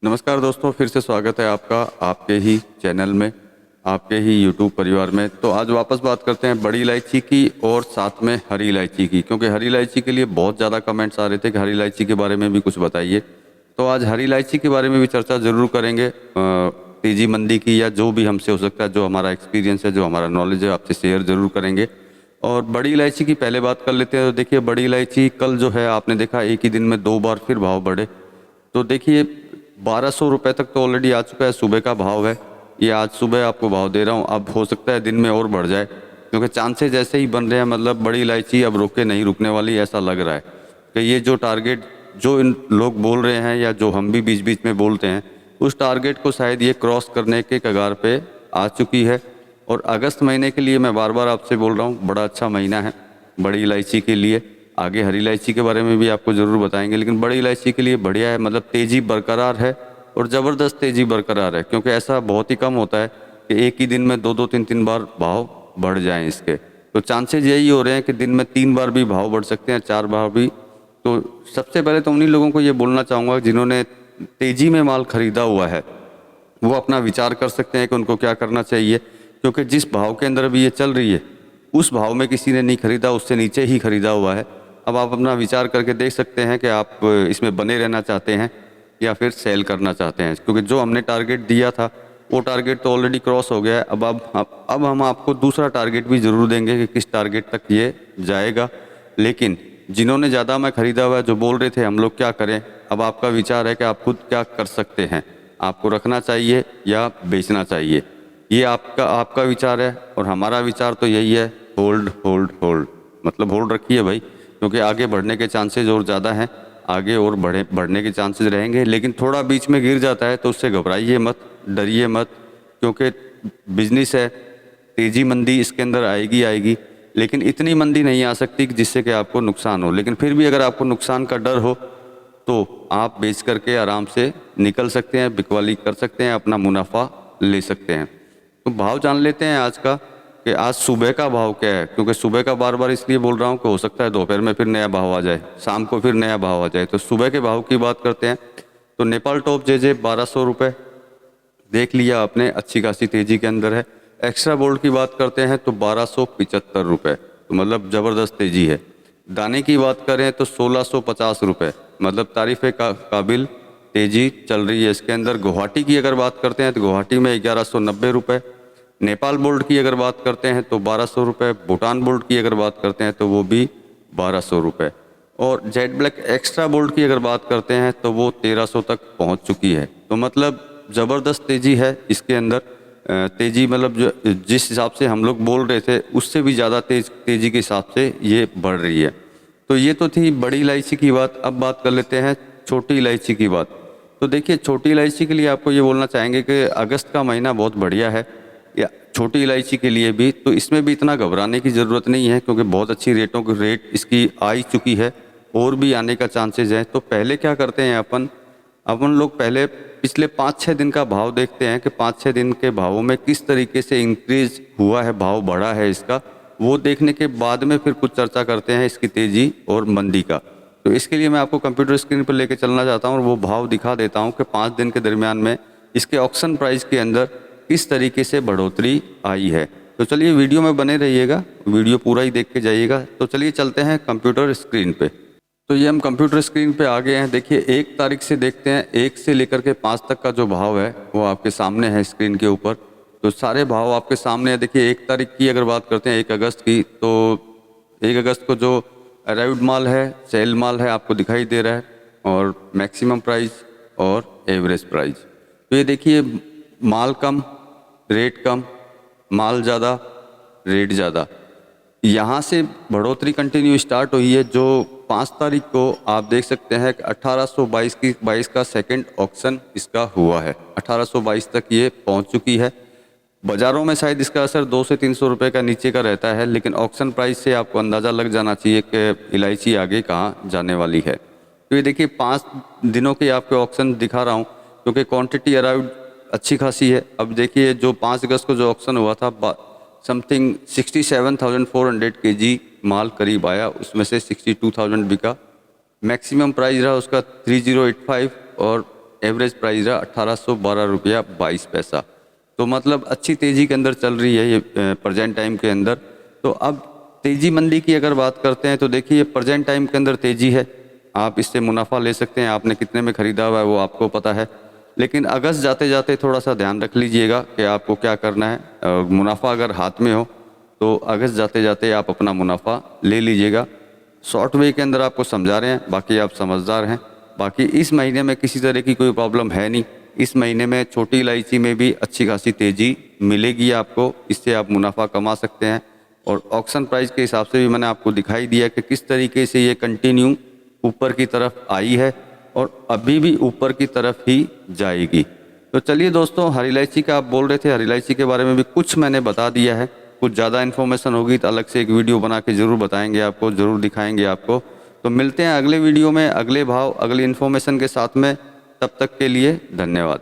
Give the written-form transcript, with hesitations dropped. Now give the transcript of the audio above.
नमस्कार दोस्तों, फिर से स्वागत है आपका आपके ही चैनल में, आपके ही यूट्यूब परिवार में। तो आज वापस बात करते हैं बड़ी इलायची की और साथ में हरी इलायची की, क्योंकि हरी इलायची के लिए बहुत ज़्यादा कमेंट्स आ रहे थे कि हरी इलायची के बारे में भी कुछ बताइए। तो आज हरी इलायची के बारे में भी चर्चा ज़रूर करेंगे, तेजी मंदी की, या जो भी हमसे हो सकता है, जो हमारा एक्सपीरियंस है, जो हमारा नॉलेज है, आपसे शेयर ज़रूर करेंगे। और बड़ी इलायची की पहले बात कर लेते हैं। तो देखिए, बड़ी इलायची कल जो है आपने देखा एक ही दिन में 2 बार फिर भाव बढ़े। तो देखिए 1200 रुपये तक तो ऑलरेडी आ चुका है, सुबह का भाव है ये। आज सुबह आपको भाव दे रहा हूँ, अब हो सकता है दिन में और बढ़ जाए, क्योंकि चांसेस ऐसे ही बन रहे हैं। मतलब बड़ी इलायची अब रोक के नहीं रुकने वाली, ऐसा लग रहा है कि ये जो टारगेट जो इन लोग बोल रहे हैं, या जो हम भी बीच बीच में बोलते हैं, उस टारगेट को शायद ये क्रॉस करने के कगार पे आ चुकी है। और अगस्त महीने के लिए मैं बार बार आपसे बोल रहा हूँ, बड़ा अच्छा महीना है बड़ी इलायची के लिए। आगे हरी इलायची के बारे में भी आपको ज़रूर बताएंगे, लेकिन बड़ी इलायची के लिए बढ़िया है। मतलब तेज़ी बरकरार है और ज़बरदस्त तेज़ी बरकरार है, क्योंकि ऐसा बहुत ही कम होता है कि एक ही दिन में 2-2 3-3 बार भाव बढ़ जाएं इसके। तो चांसेस यही हो रहे हैं कि दिन में 3 बार भी भाव बढ़ सकते हैं, 4 बार भी। तो सबसे पहले तो उन्हीं लोगों को ये बोलना चाहूँगा जिन्होंने तेज़ी में माल ख़रीदा हुआ है, वो अपना विचार कर सकते हैं कि उनको क्या करना चाहिए। क्योंकि जिस भाव के अंदर अभी ये चल रही है, उस भाव में किसी ने नहीं खरीदा, उससे नीचे ही खरीदा हुआ है। अब आप अपना विचार करके देख सकते हैं कि आप इसमें बने रहना चाहते हैं या फिर सेल करना चाहते हैं, क्योंकि जो हमने टारगेट दिया था वो टारगेट तो ऑलरेडी क्रॉस हो गया है। अब हम आपको दूसरा टारगेट भी ज़रूर देंगे कि किस टारगेट तक ये जाएगा। लेकिन जिन्होंने ज़्यादा में ख़रीदा हुआ है, जो बोल रहे थे हम लोग क्या करें, अब आपका विचार है कि आप खुद क्या कर सकते हैं। आपको रखना चाहिए या बेचना चाहिए, ये आपका आपका विचार है। और हमारा विचार तो यही है, होल्ड होल्ड होल्ड। मतलब होल्ड रखिए भाई, क्योंकि आगे बढ़ने के चांसेस और ज़्यादा हैं, आगे और बढ़ने के चांसेस रहेंगे। लेकिन थोड़ा बीच में गिर जाता है तो उससे घबराइए मत, डरिए मत, क्योंकि बिजनेस है। तेज़ी मंदी इसके अंदर आएगी आएगी, लेकिन इतनी मंदी नहीं आ सकती कि जिससे कि आपको नुकसान हो। लेकिन फिर भी अगर आपको नुकसान का डर हो तो आप बेच करके आराम से निकल सकते हैं, बिकवाली कर सकते हैं, अपना मुनाफा ले सकते हैं। तो भाव जान लेते हैं आज का, कि आज सुबह का भाव क्या है। क्योंकि सुबह का बार बार इसलिए बोल रहा हूँ कि हो सकता है दोपहर में फिर नया भाव आ जाए, शाम को फिर नया भाव आ जाए। तो सुबह के भाव की बात करते हैं। तो नेपाल टॉप जे 1200 रुपये देख लिया आपने, अच्छी खासी तेज़ी के अंदर है। एक्स्ट्रा बोल्ट की बात करते हैं तो 1275 रुपये, तो मतलब ज़बरदस्त तेज़ी है। दाने की बात करें तो 1650 रुपये, मतलब तारीफ़ काबिल तेज़ी चल रही है इसके अंदर। गुवाहाटी की अगर बात करते हैं तो गुवाहाटी में 1190 रुपये। नेपाल बोल्ट की अगर बात करते हैं तो 1200 रुपये। भूटान बोल्ट की अगर बात करते हैं तो वो भी 1200 रुपये। और जेड ब्लैक एक्स्ट्रा बोल्ट की अगर बात करते हैं तो वो 1300 तक पहुंच चुकी है। तो मतलब ज़बरदस्त तेज़ी है इसके अंदर। तेज़ी मतलब जो जिस हिसाब से हम लोग बोल रहे थे, उससे भी ज़्यादा तेज़ी के हिसाब से ये बढ़ रही है। तो ये तो थी बड़ी इलायची की बात। अब बात कर लेते हैं छोटी इलायची की बात। तो देखिए, छोटी इलायची के लिए आपको ये बोलना चाहेंगे कि अगस्त का महीना बहुत बढ़िया है, या छोटी इलायची के लिए भी। तो इसमें भी इतना घबराने की ज़रूरत नहीं है, क्योंकि बहुत अच्छी रेट इसकी आ ही चुकी है, और भी आने का चांसेस है। तो पहले क्या करते हैं अपन लोग पहले पिछले 5-6 दिन का भाव देखते हैं कि 5-6 दिन के भावों में किस तरीके से इंक्रीज हुआ है, भाव बढ़ा है इसका। वो देखने के बाद में फिर कुछ चर्चा करते हैं इसकी तेज़ी और मंदी का। तो इसके लिए मैं आपको कंप्यूटर स्क्रीन पर लेके चलना चाहता हूँ और वो भाव दिखा देता हूँ कि 5 दिन के दरमियान में इसके ऑक्शन प्राइस के अंदर किस तरीके से बढ़ोतरी आई है। तो चलिए वीडियो में बने रहिएगा, वीडियो पूरा ही देख के जाइएगा। तो चलिए चलते हैं कंप्यूटर स्क्रीन पे। तो ये हम कंप्यूटर स्क्रीन पे आ गए हैं। देखिए 1 तारीख से देखते हैं, 1 से लेकर के 5 तक का जो भाव है वो आपके सामने है स्क्रीन के ऊपर। तो सारे भाव आपके सामने है। देखिए 1 तारीख की अगर बात करते हैं, 1 अगस्त की, तो 1 अगस्त को जो अराइव्ड माल है, सेल माल है, आपको दिखाई दे रहा है, और मैक्सिमम प्राइस और एवरेज प्राइस। तो ये देखिए, माल कम, रेट कम, माल ज़्यादा, रेट ज़्यादा। यहाँ से बढ़ोतरी कंटिन्यू स्टार्ट हुई है। जो 5 तारीख को आप देख सकते हैं कि 1822 का सेकंड ऑक्शन इसका हुआ है। 1822 तक ये पहुँच चुकी है। बाज़ारों में शायद इसका असर 200 से 300 रुपये का नीचे का रहता है, लेकिन ऑक्शन प्राइस से आपको अंदाज़ा लग जाना चाहिए कि इलायची आगे कहाँ जाने वाली है। तो ये देखिए 5 दिनों के आपके ऑक्शन दिखा रहा हूँ, क्योंकि क्वांटिटी अराउंड अच्छी खासी है। अब देखिए, जो 5 अगस्त को जो ऑक्शन हुआ था, समथिंग 67,400 kg माल करीब आया, उसमें से 62,000 बिका। मैक्सिमम प्राइस रहा उसका 3085 और एवरेज प्राइस रहा 1812 रुपया 22 पैसा। तो मतलब अच्छी तेज़ी के अंदर चल रही है ये प्रेजेंट टाइम के अंदर। तो अब तेज़ी मंदी की अगर बात करते हैं तो देखिए प्रेजेंट टाइम के अंदर तेज़ी है, आप इससे मुनाफा ले सकते हैं। आपने कितने में ख़रीदा हुआ है वो आपको पता है, लेकिन अगस्त जाते जाते थोड़ा सा ध्यान रख लीजिएगा कि आपको क्या करना है। मुनाफा अगर हाथ में हो तो अगस्त जाते जाते आप अपना मुनाफा ले लीजिएगा। शॉर्ट वे के अंदर आपको समझा रहे हैं, बाकी आप समझदार हैं। बाकी इस महीने में किसी तरह की कोई प्रॉब्लम है नहीं। इस महीने में छोटी इलायची में भी अच्छी खासी तेज़ी मिलेगी आपको, इससे आप मुनाफा कमा सकते हैं। और ऑक्शन प्राइस के हिसाब से भी मैंने आपको दिखाई दिया कि किस तरीके से ये कंटिन्यू ऊपर की तरफ आई है और अभी भी ऊपर की तरफ ही जाएगी। तो चलिए दोस्तों, हरी इलायची का आप बोल रहे थे, हरी इलायची के बारे में भी कुछ मैंने बता दिया है। कुछ ज़्यादा इन्फॉर्मेशन होगी तो अलग से एक वीडियो बना के ज़रूर बताएंगे आपको, ज़रूर दिखाएंगे आपको। तो मिलते हैं अगले वीडियो में अगले भाव अगली इन्फॉर्मेशन के साथ में। तब तक के लिए धन्यवाद।